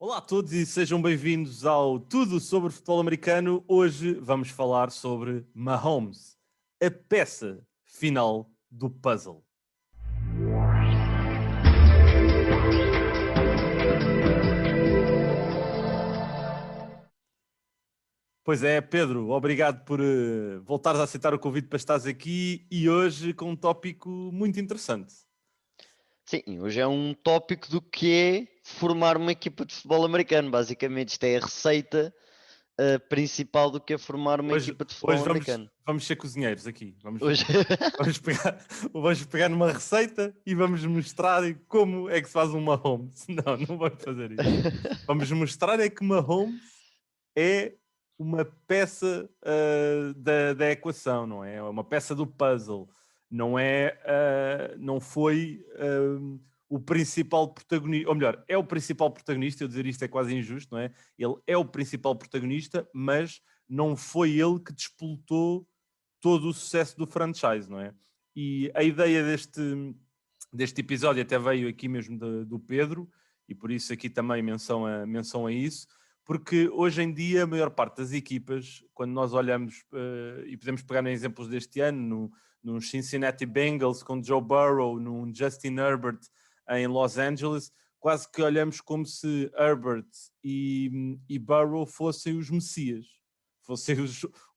Olá a todos e sejam bem-vindos ao Tudo sobre Futebol Americano. Hoje vamos falar sobre Mahomes, a peça final do puzzle. Pois é, Pedro, obrigado por voltares a aceitar o convite para estares aqui e hoje com um tópico muito interessante. Sim, hoje é um tópico do que é formar uma equipa de futebol americano. Basicamente, isto é a receita principal do que é formar uma equipa de futebol Hoje americano. vamos ser cozinheiros aqui. Hoje... Vamos pegar numa receita e vamos mostrar como é que se faz um Mahomes. Não vamos fazer isso. Vamos mostrar é que Mahomes é uma peça da equação, não é? É uma peça do puzzle. Não foi o principal protagonista, ou melhor, é o principal protagonista. Eu dizer isto é quase injusto, não é? Ele é o principal protagonista, mas não foi ele que despoltou todo o sucesso do franchise, não é? E a ideia deste episódio até veio aqui mesmo do Pedro, e por isso aqui também menção a isso, porque hoje em dia a maior parte das equipas, quando nós olhamos, e podemos pegar em exemplos deste ano, no Cincinnati Bengals com Joe Burrow, no Justin Herbert em Los Angeles, quase que olhamos como se Herbert e Burrow fossem os messias, fossem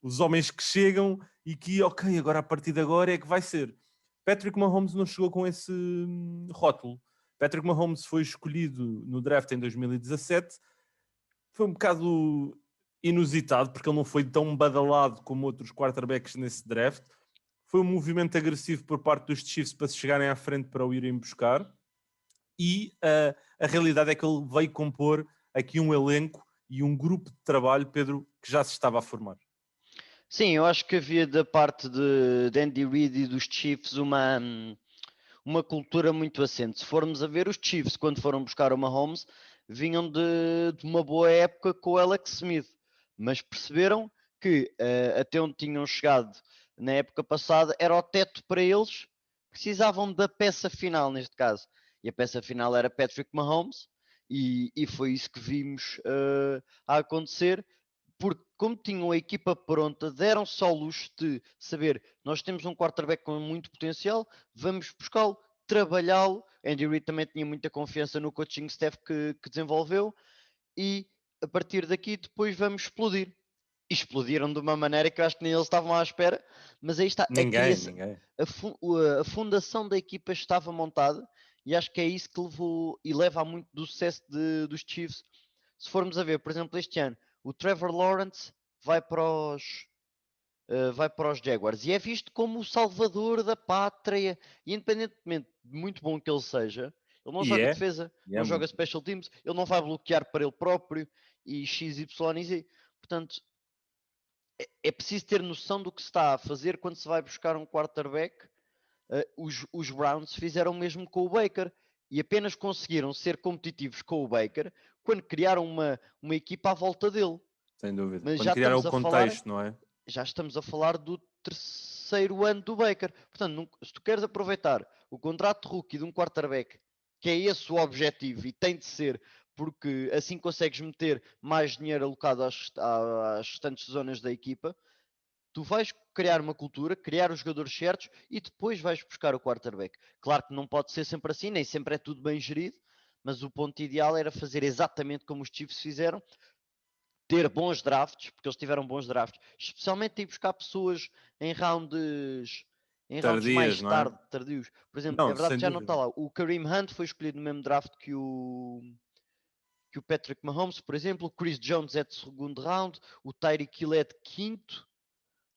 os homens que chegam e que, ok, agora a partir de agora é que vai ser. Patrick Mahomes não chegou com esse rótulo. Patrick Mahomes foi escolhido no draft em 2017. Foi um bocado inusitado, porque ele não foi tão badalado como outros quarterbacks nesse draft. Foi um movimento agressivo por parte dos Chiefs para se chegarem à frente para o irem buscar. E a realidade é que ele veio compor aqui um elenco e um grupo de trabalho, Pedro, que já se estava a formar. Sim, eu acho que havia da parte de Andy Reid e dos Chiefs uma cultura muito assente. Se formos a ver, os Chiefs, quando foram buscar o Mahomes, vinham de uma boa época com o Alex Smith, mas perceberam que até onde tinham chegado na época passada era o teto para eles, precisavam da peça final neste caso. E a peça final era Patrick Mahomes, e foi isso que vimos a acontecer, porque como tinham a equipa pronta, deram só o luxo de saber, nós temos um quarterback com muito potencial, vamos buscá-lo, trabalhá-lo. Andy Reid também tinha muita confiança no coaching staff que desenvolveu, e a partir daqui depois vamos explodir. E explodiram de uma maneira que eu acho que nem eles estavam à espera, mas aí está, Ninguém. a fundação da equipa estava montada, e acho que é isso que levou e leva a muito do sucesso dos Chiefs. Se formos a ver, por exemplo, este ano, o Trevor Lawrence vai para os Jaguars e é visto como o salvador da pátria, e independentemente de muito bom que ele seja, ele não joga defesa, não joga special teams, ele não vai bloquear para ele próprio e X, Y e Z. Portanto, é preciso ter noção do que se está a fazer quando se vai buscar um quarterback. Os Browns fizeram o mesmo com o Baker e apenas conseguiram ser competitivos com o Baker quando criaram uma equipa à volta dele. Sem dúvida. Mas Quando criaram o contexto, não é? Já estamos a falar do terceiro ano do Baker. Portanto, se tu queres aproveitar o contrato de rookie de um quarterback, que é esse o objetivo e tem de ser, porque assim consegues meter mais dinheiro alocado às restantes zonas da equipa, tu vais criar uma cultura, criar os jogadores certos e depois vais buscar o quarterback. Claro que não pode ser sempre assim, nem sempre é tudo bem gerido, mas o ponto ideal era fazer exatamente como os Chiefs fizeram, ter bons drafts, porque eles tiveram bons drafts, especialmente ir buscar pessoas em rounds Tardias, mais não é? tardios. Por exemplo, é Não, verdade sem que já não está dúvida. lá. O Kareem Hunt foi escolhido no mesmo draft que o Patrick Mahomes, por exemplo. O Chris Jones é de segundo round, o Tyreek Hill é de quinto.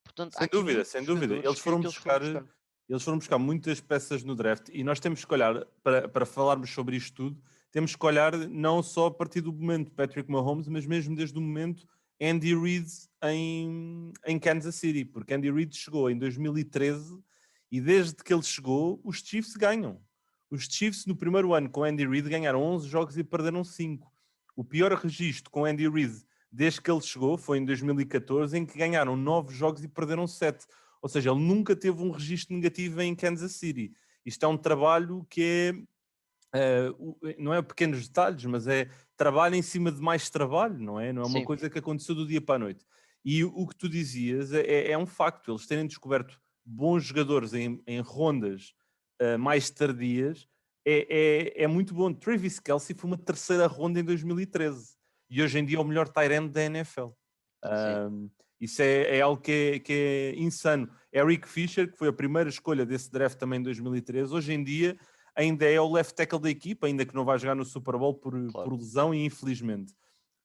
Portanto, há Sem aqui dúvida, muitos sem dúvida. jogadores que eles foram buscar. Eles foram buscar muitas peças no draft e nós temos que olhar, para falarmos sobre isto tudo, temos que olhar não só a partir do momento Patrick Mahomes, mas mesmo desde o momento Andy Reid em Kansas City, porque Andy Reid chegou em 2013 e desde que ele chegou, os Chiefs ganham. Os Chiefs no primeiro ano com Andy Reid ganharam 11 jogos e perderam 5. O pior registro com Andy Reid desde que ele chegou foi em 2014, em que ganharam 9 jogos e perderam 7. Ou seja, ele nunca teve um registro negativo em Kansas City. Isto é um trabalho que é, não é pequenos detalhes, mas é trabalho em cima de mais trabalho, não é? Não é uma Sim, coisa que aconteceu do dia para a noite. E o que tu dizias é um facto, eles terem descoberto bons jogadores em rondas mais tardias é muito bom. Travis Kelce foi uma terceira ronda em 2013 e hoje em dia é o melhor tight end da NFL. sim. Isso é algo que é insano. Eric Fisher, que foi a primeira escolha desse draft também em 2013, hoje em dia ainda é o left tackle da equipa, ainda que não vai jogar no Super Bowl por Claro. lesão e infelizmente.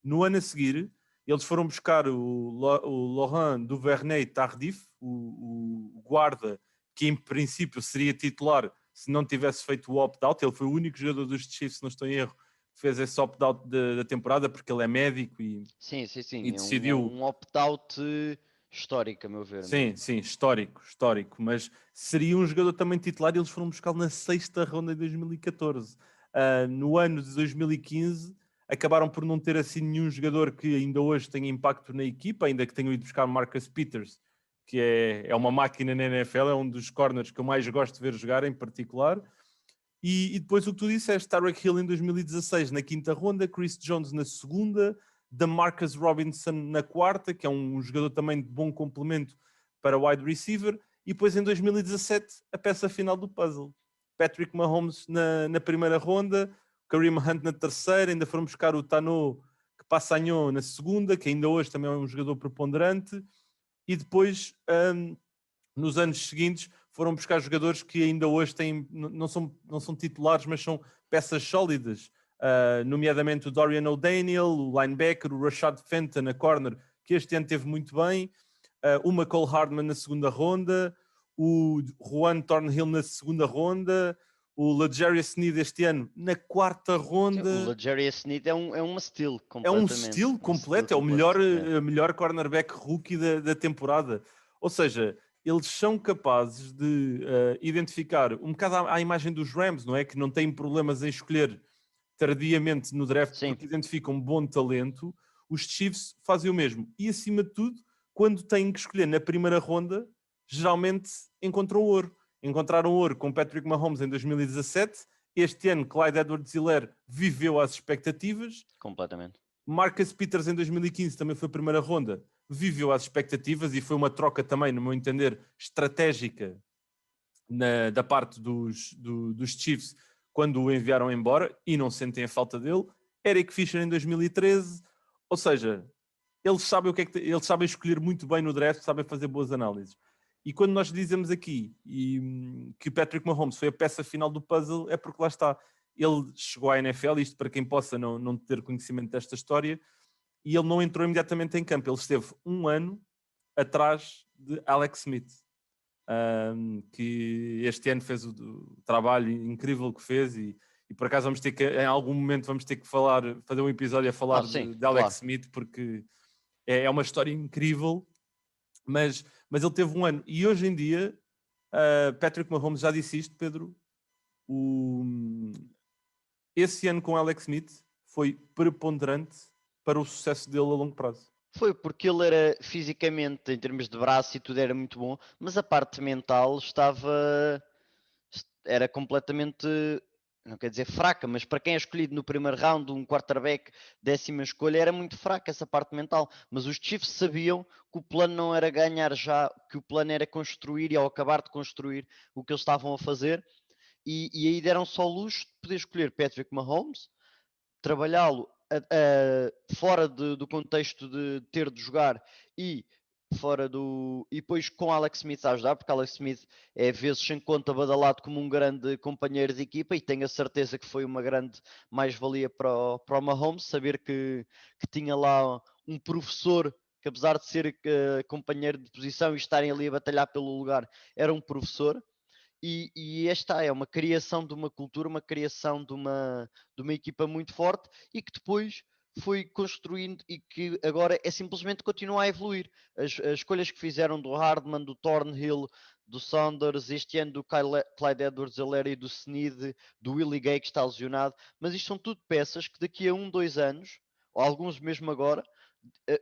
No ano a seguir, eles foram buscar o Laurent Duvernay-Tardif, o guarda, que em princípio seria titular se não tivesse feito o opt-out. Ele foi o único jogador dos Chiefs, se não estou em erro, que fez esse opt-out da temporada, porque ele é médico Sim, sim, e sim. É decidiu. um opt-out histórico, a meu ver Sim, mesmo. sim, histórico, mas seria um jogador também titular e eles foram buscá-lo na sexta ronda em 2014. No ano de 2015 acabaram por não ter assim nenhum jogador que ainda hoje tenha impacto na equipa, ainda que tenham ido buscar Marcus Peters, que é uma máquina na NFL, é um dos corners que eu mais gosto de ver jogar em particular. E depois o que tu disseste, Tyreek Hill em 2016 na quinta ronda, Chris Jones na segunda, DeMarcus Robinson na quarta, que é um jogador também de bom complemento para wide receiver, e depois em 2017 a peça final do puzzle. Patrick Mahomes na primeira ronda, Kareem Hunt na terceira, ainda foram buscar o Tano que Passanhou na segunda, que ainda hoje também é um jogador preponderante, e depois nos anos seguintes foram buscar jogadores que ainda hoje têm, não são titulares, mas são peças sólidas, nomeadamente o Dorian O'Daniel, o linebacker, o Rashad Fenton, a corner, que este ano teve muito bem, o McCall Hardman na segunda ronda, o Juan Thornhill na segunda ronda, o L'Jarius Sneed este ano na quarta Sim, o ronda. L'Jarius Sneed é uma steal, É um completamente. estilo Um steal completo, é o melhor, completo. Yeah. cornerback rookie da temporada. Ou seja, eles são capazes de identificar um bocado à imagem dos Rams, não é? Que não têm problemas em escolher tardiamente no draft Sim, porque identificam um bom talento. Os Chiefs fazem o mesmo. E acima de tudo, quando têm que escolher na primeira ronda, geralmente encontram ouro. Encontraram ouro com Patrick Mahomes em 2017. Este ano, Clyde Edwards-Helaire viveu às expectativas. completamente. Marcus Peters em 2015 também foi a primeira ronda, viveu às expectativas e foi uma troca também, no meu entender, estratégica da parte dos Chiefs quando o enviaram embora e não sentem a falta dele. Eric Fisher em 2013, ou seja, eles sabem eles sabem escolher muito bem no draft, sabem fazer boas análises. E quando nós dizemos aqui que Patrick Mahomes foi a peça final do puzzle, é porque lá está. Ele chegou à NFL, isto para quem possa não ter conhecimento desta história, e ele não entrou imediatamente em campo. Ele esteve um ano atrás de Alex Smith, que este ano fez o trabalho incrível que fez e por acaso vamos ter que, em algum momento, vamos ter que fazer um episódio a falar Sim, de Alex claro. Smith, porque é uma história incrível, mas ele teve um ano. E hoje em dia, Patrick Mahomes já disse isto, Pedro, esse ano com Alex Smith foi preponderante para o sucesso dele a longo prazo. Foi porque ele era fisicamente, em termos de braço e tudo, era muito bom, mas a parte mental era completamente, não quer dizer fraca, mas para quem é escolhido no primeiro round, um quarterback, décima escolha, era muito fraca essa parte mental. Mas os Chiefs sabiam que o plano não era ganhar já, que o plano era construir e ao acabar de construir o que eles estavam a fazer, e aí deram só o luxo de poder escolher Patrick Mahomes, trabalhá-lo fora do contexto de ter de jogar e e depois com Alex Smith a ajudar, porque Alex Smith é vezes sem conta badalado como um grande companheiro de equipa e tenho a certeza que foi uma grande mais-valia para o Mahomes, saber que tinha lá um professor que apesar de ser companheiro de posição e estarem ali a batalhar pelo lugar, era um professor. E esta é uma criação de uma cultura, uma criação de uma equipa muito forte e que depois foi construindo e que agora é simplesmente continuar a evoluir. As escolhas que fizeram do Hardman, do Thornhill, do Saunders, este ano do Clyde Edwards-Helaire e do Snead, do Willie Gay que está lesionado, mas isto são tudo peças que daqui a 2 anos, ou alguns mesmo agora,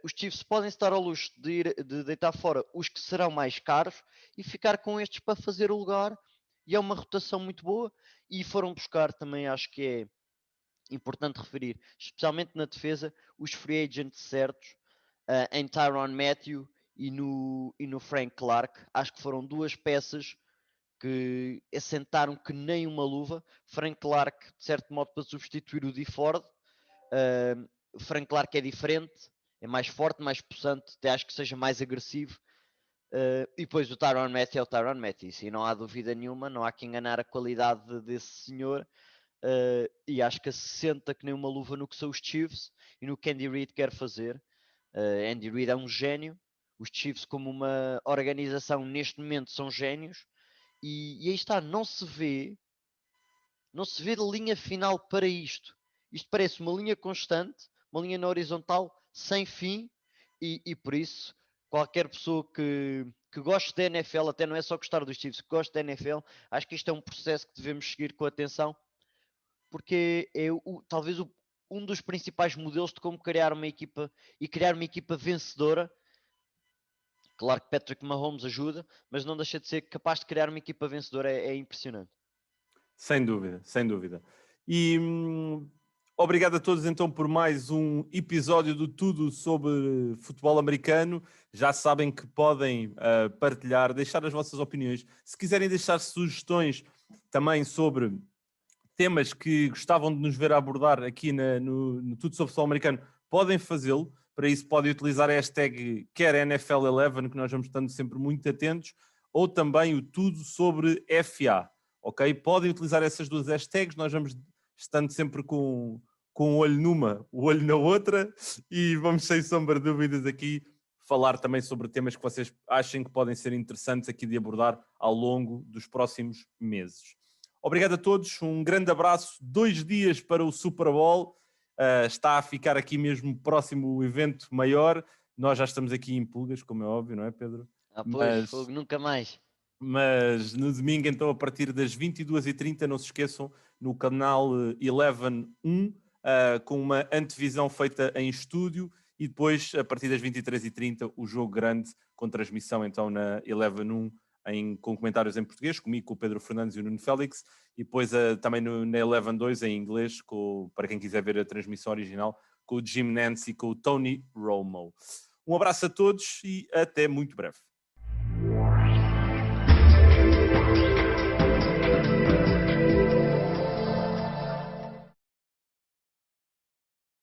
os Chiefs podem estar ao luxo de deitar fora os que serão mais caros e ficar com estes para fazer o lugar. E é uma rotação muito boa. E foram buscar também, acho que é importante referir, especialmente na defesa, os free agents certos, em Tyrann Mathieu e no Frank Clark. Acho que foram duas peças que assentaram que nem uma luva. Frank Clark, de certo modo, para substituir o Dee Ford. Frank Clark é diferente, é mais forte, mais possante, até acho que seja mais agressivo. E depois o Tyrann Mathieu é o Tyrann Mathieu, e não há dúvida nenhuma, não há que enganar a qualidade desse senhor. E acho que assenta que nem uma luva no que são os Chiefs e no que Andy Reid quer fazer. Andy Reid é um gênio, os Chiefs como uma organização neste momento são gênios, e aí está, não se vê linha final para isto. Isto parece uma linha constante, uma linha na horizontal sem fim, e por isso qualquer pessoa que goste da NFL, até não é só gostar dos Chiefs, que goste da NFL, acho que isto é um processo que devemos seguir com atenção, porque é talvez um dos principais modelos de como criar uma equipa e criar uma equipa vencedora. Claro que Patrick Mahomes ajuda, mas não deixa de ser capaz de criar uma equipa vencedora, é impressionante. Sem dúvida, sem dúvida. E obrigado a todos então por mais um episódio do Tudo sobre Futebol Americano. Já sabem que podem partilhar, deixar as vossas opiniões. Se quiserem deixar sugestões também sobre temas que gostavam de nos ver abordar aqui no Tudo sobre Futebol Americano, podem fazê-lo. Para isso podem utilizar a hashtag quer NFL11, que nós vamos estando sempre muito atentos, ou também o Tudo sobre FA. Ok? Podem utilizar essas duas hashtags, nós vamos estando sempre com o olho numa, o olho na outra, e vamos sem sombra de dúvidas aqui falar também sobre temas que vocês achem que podem ser interessantes aqui de abordar ao longo dos próximos meses. Obrigado a todos, um grande abraço, 2 dias para o Super Bowl, está a ficar aqui mesmo próximo o evento maior, nós já estamos aqui em pulgas, como é óbvio, não é, Pedro? Pois, fogo, nunca mais. Mas no domingo, então, a partir das 22h30, não se esqueçam, no canal 11.1, com uma antevisão feita em estúdio, e depois, a partir das 23h30, o jogo grande, com transmissão, então, na 11.1, com comentários em português, comigo, com o Pedro Fernandes e o Nuno Félix, e depois também na 11.2, em inglês, para quem quiser ver a transmissão original, com o Jim Nance e com o Tony Romo. Um abraço a todos e até muito breve.